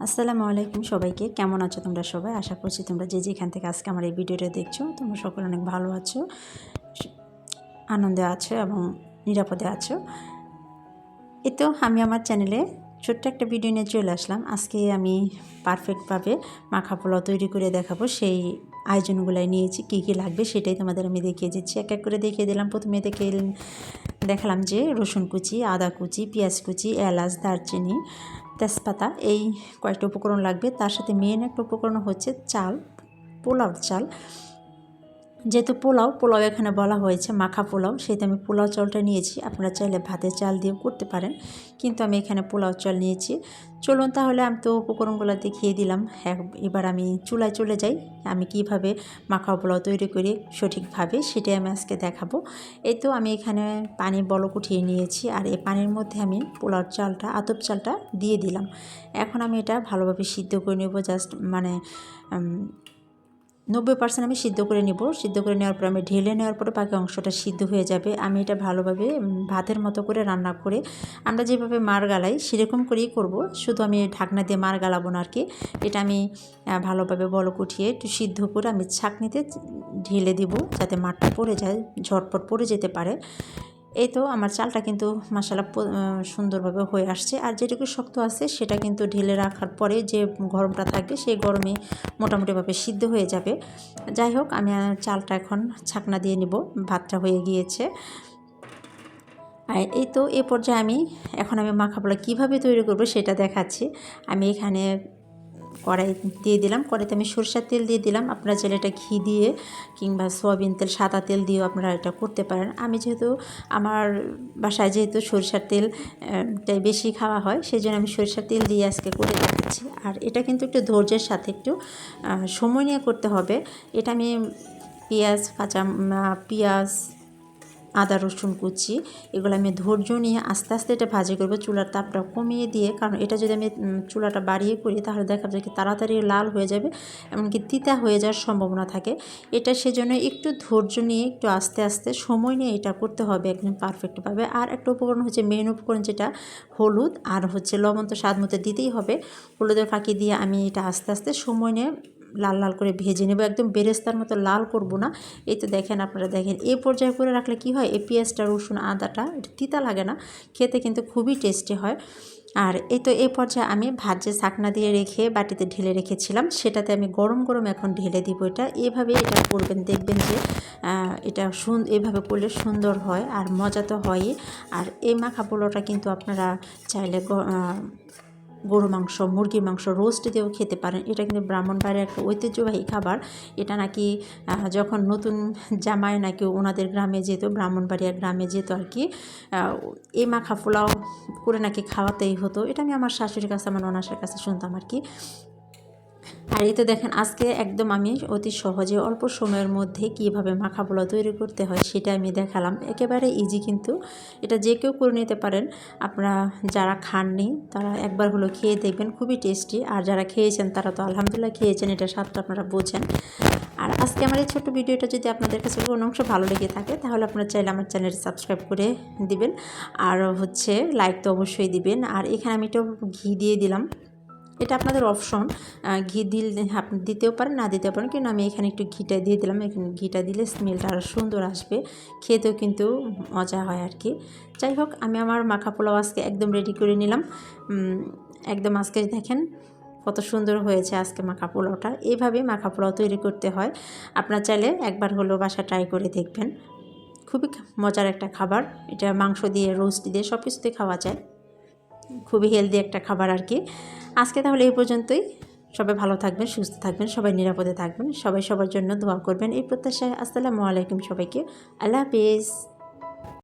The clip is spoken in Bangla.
আসসালামু আলাইকুম সবাইকে। কেমন আছো তোমরা সবাই? আশা করছি তোমরা যে যেখান থেকে আজকে আমার এই ভিডিওটা দেখছো তোমরা সকলে অনেক ভালো আছো, আনন্দে আছো এবং নিরাপদে আছো। এই তো আমি আমার চ্যানেলে ছোট্ট একটা ভিডিও নিয়ে চলে আসলাম। আজকে আমি পারফেক্টভাবে মাখা পোলাও তৈরি করে দেখাবো। সেই আয়োজনগুলাই নিয়েছি, কী কী লাগবে সেটাই তোমাদের আমি দেখিয়ে দিচ্ছি। এক এক করে দেখিয়ে দিলাম। প্রথমে দেখালাম যে রসুন কুচি, আদা কুচি, পেঁয়াজ কুচি, এলাচ, দারচিনি, তেজপাতা, এই কয়েকটা উপকরণ লাগবে। তার সাথে মেন একটা উপকরণ হচ্ছে চাল, পোলাওর চাল। যেহেতু পোলাও এখানে বলা হয়েছে মাখা পোলাও, সেহেতু আমি পোলাও চালটা নিয়েছি। আপনারা চাইলে ভাতের চাল দিয়েও করতে পারেন, কিন্তু আমি এখানে পোলাও চাল নিয়েছি। চলুন তাহলে, আমি তো উপকরণগুলো দেখিয়ে দিলাম। এবার আমি চুলায় চলে যাই। আমি কিভাবে মাখা পোলাও তৈরি করি সঠিকভাবে সেটাই আমি আজকে দেখাবো। এই তো আমি এখানে পানি বলক উঠিয়ে নিয়েছি, আর এই পানির মধ্যে আমি পোলাওর চালটা, আতপ চালটা দিয়ে দিলাম। এখন আমি এটা ভালোভাবে সিদ্ধ করে নেব। জাস্ট 90% আমি সিদ্ধ করে নেব। সিদ্ধ করে নেওয়ার পর আমি ঢেলে নেওয়ার পরে বাকি অংশটা সিদ্ধ হয়ে যাবে। আমি এটা ভালোভাবে ভাতের মতো করে রান্না করে, আমরা যেভাবে মার গালাই সেরকম করেই করব। শুধু আমি ঢাকনা দিয়ে মার গালাবো না আর কি। এটা আমি ভালোভাবে বলক উঠিয়ে একটু সিদ্ধ করে আমি ছাঁকনিতে ঢেলে দিব, যাতে মারটা পড়ে যায়, ঝটপট পড়ে যেতে পারে। এই তো আমার চালটা কিন্তু মাশাআল্লাহ সুন্দরভাবে হয়ে আসছে। আর যেটুকু শক্ত আছে সেটা কিন্তু ঢেলে রাখার পরে যে গরমটা থাকবে সেই গরমে মোটামুটিভাবে সিদ্ধ হয়ে যাবে। যাই হোক, আমি চালটা এখন ছাকনা দিয়ে নিব। ভাতটা হয়ে গিয়েছে। আর এই তো এ পর্যায়ে এখন আমি মাখা পোলাও কীভাবে তৈরি করব সেটা দেখাচ্ছি। আমি এখানে কড়াই দিয়ে দিলাম। কড়াইতে আমি সরষের তেল দিয়ে দিলাম। আপনারা চাইলে এটা ঘি দিয়ে কিংবা সয়াবিন তেল, সাদা তেল দিয়েও আপনারা এটা করতে পারেন। আমি যেহেতু আমার বাসায় যেহেতু সরষের তেলটাই বেশি খাওয়া হয়, সেই জন্য আমি সরষের তেল দিয়ে আজকে করে দেখাচ্ছি। আর এটা কিন্তু একটু ধৈর্যের সাথে, একটু সময় নিয়ে করতে হবে। এটা আমি পেঁয়াজ, আদা রসুন কুচি, এগুলো আমি ধৈর্য নিয়ে আস্তে আস্তে এটা ভাজি করব, চুলার তাপটা কমিয়ে দিয়ে। কারণ এটা যদি আমি চুলাটা বাড়িয়ে করি তাহলে দেখা যায় কি তাড়াতাড়ি লাল হয়ে যাবে, এমনকি তিতা হয়ে যাওয়ার সম্ভাবনা থাকে। এটা সেজন্য একটু ধৈর্য নিয়ে, একটু আস্তে আস্তে সময় নিয়ে এটা করতে হবে একদম পারফেক্টভাবে। আর একটা উপকরণ হচ্ছে, মেন উপকরণ যেটা হলুদ আর হচ্ছে লবণ, তো স্বাদ মতো দিতেই হবে। হলুদের ফাঁকি দিয়ে আমি এটা আস্তে আস্তে সময় নিয়ে লাল লাল করে ভেজে নেব। একদম বেরেস্তার মতো লাল করব না। এই তো দেখেন, আপনারা দেখেন, এই পর্যায়ে করে রাখলে কি হয়, এই পেঁয়াজটা, রসুন, আদাটা এটা তিতা লাগে না, খেতে কিন্তু খুবই টেস্টি হয়। আর এই তো এই পর্যায়ে আমি ভাত যে ছাকনা দিয়ে রেখে বাটিতে ঢেলে রেখেছিলাম সেটাতে আমি গরম গরম এখন ঢেলে দিব। এভাবে এটা করবেন, দেখবেন যে এটা এভাবে করলে সুন্দর হয় আর মজা তো হয়ই। আর এই মাখা পোলাওটা কিন্তু আপনারা চাইলে গরু মাংস, মুরগির মাংস রোস্ট দিয়েও খেতে পারেন। এটা কিন্তু ব্রাহ্মণবাড়িয়ার একটা ঐতিহ্যবাহী খাবার। এটা নাকি যখন নতুন জামাই নাকি ওনাদের গ্রামে যেত, ব্রাহ্মণবাড়িয়ার গ্রামে যেত আর কি, এই মাখা পোলাও করে নাকি খাওয়াতেই হতো। এটা আমি আমার শাশুড়ির কাছে, আমার ননাসের কাছে শুনতাম আর কি। আর এই তো দেখেন, আজকে একদম আমি অতি সহজে অল্প সময়ের মধ্যে কীভাবে মাখা পোলাও তৈরি করতে হয় সেটা আমি দেখালাম। একেবারে ইজি, কিন্তু এটা যে কেউ করে নিতে পারেন। আপনারা যারা খাননি তারা একবার হলো খেয়ে দেখবেন, খুবই টেস্টি। আর যারা খেয়েছেন তারা তো আলহামদুলিল্লাহ খেয়েছেন, এটা স্বাদটা আপনারা বোঝেন। আর আজকে আমার এই ছোট্ট ভিডিওটা যদি আপনাদের কাছে কোনো অংশ ভালো লেগে থাকে তাহলে আপনারা চাইলে আমার চ্যানেলটি সাবস্ক্রাইব করে দিবেন। আর হচ্ছে লাইক তো অবশ্যই দিবেন। আর এখানে আমি একটু ঘি দিয়ে দিলাম, এটা আপনাদের অপশন। ঘি দিলে আপনি দিতেও পারেন, না দিতেও পারেন, কিন্তু আমি এখানে একটু ঘিটা দিয়ে দিলাম। এখানে ঘিটা দিলে স্মেলটা আরও সুন্দর আসবে, খেতেও কিন্তু মজা হয় আর কি। যাই হোক, আমি আমার মাখা পোলাও আজকে একদম রেডি করে নিলাম। একদম আজকে দেখেন কত সুন্দর হয়েছে আজকে মাখা পোলাওটা। এইভাবেই মাখা পোলাও তৈরি করতে হয়। আপনারা চাইলে একবার হলেও বাসা ট্রাই করে দেখবেন। খুবই মজার একটা খাবার। এটা মাংস দিয়ে, রোস্ট দিয়ে, সব কিছুতে খাওয়া যায়। খুবই হেলদি একটা খাবার আর কি। আজকে তাহলে এই পর্যন্তই। সবাই ভালো থাকবেন, সুস্থ থাকবেন, সবাই নিরাপদে থাকবেন, সবাই সবার জন্য দোয়া করবেন এই প্রত্যাশায়। আসসালামু আলাইকুম সবাইকে। আল্লাহ হাফিজ।